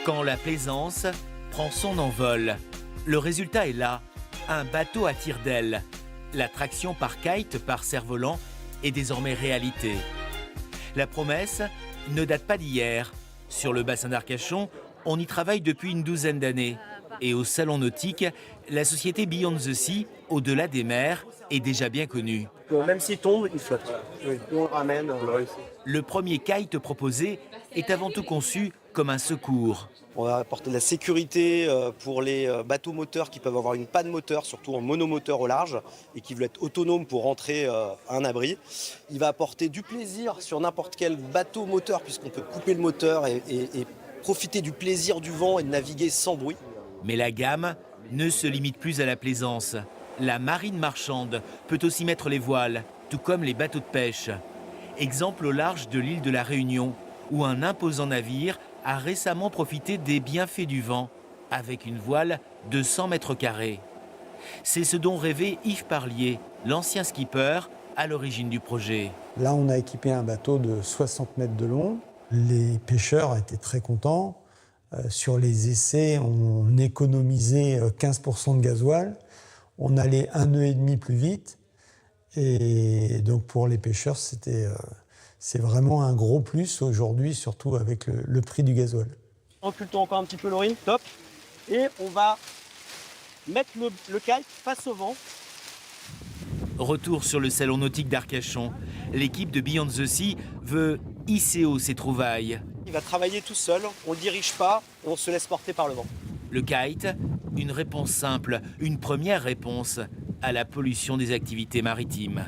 Quand la plaisance prend son envol, le résultat est là, un bateau à tire-d'aile. La traction par kite par cerf-volant est désormais réalité. La promesse ne date pas d'hier. Sur le bassin d'Arcachon, on y travaille depuis une douzaine d'années. Et au salon nautique, la société Beyond the Sea, au-delà des mers, est déjà bien connue. Même s'il tombe, il flotte. Oui. On le ramène. Le premier kite proposé est avant tout conçu comme un secours. On va apporter de la sécurité pour les bateaux moteurs qui peuvent avoir une panne moteur, surtout en monomoteur au large, et qui veulent être autonomes pour rentrer à un abri. Il va apporter du plaisir sur n'importe quel bateau moteur, puisqu'on peut couper le moteur et profiter du plaisir du vent et de naviguer sans bruit. Mais la gamme ne se limite plus à la plaisance. La marine marchande peut aussi mettre les voiles, tout comme les bateaux de pêche. Exemple au large de l'île de la Réunion, où un imposant navire a récemment profité des bienfaits du vent, avec une voile de 100 mètres carrés. C'est ce dont rêvait Yves Parlier, l'ancien skipper, à l'origine du projet. Là, on a équipé un bateau de 60 mètres de long. Les pêcheurs étaient très contents. Sur les essais, on économisait 15% de gasoil. On allait 1,5 nœud plus vite. Et donc, pour les pêcheurs, c'est vraiment un gros plus aujourd'hui, surtout avec le prix du gasoil. Recule-toi encore un petit peu, Laurine. Top. Et on va mettre le kite face au vent. Retour sur le salon nautique d'Arcachon. L'équipe de Beyond the Sea veut hisser haut ses trouvailles. Il va travailler tout seul, on ne dirige pas, on se laisse porter par le vent. Le kite, une réponse simple, une première réponse à la pollution des activités maritimes.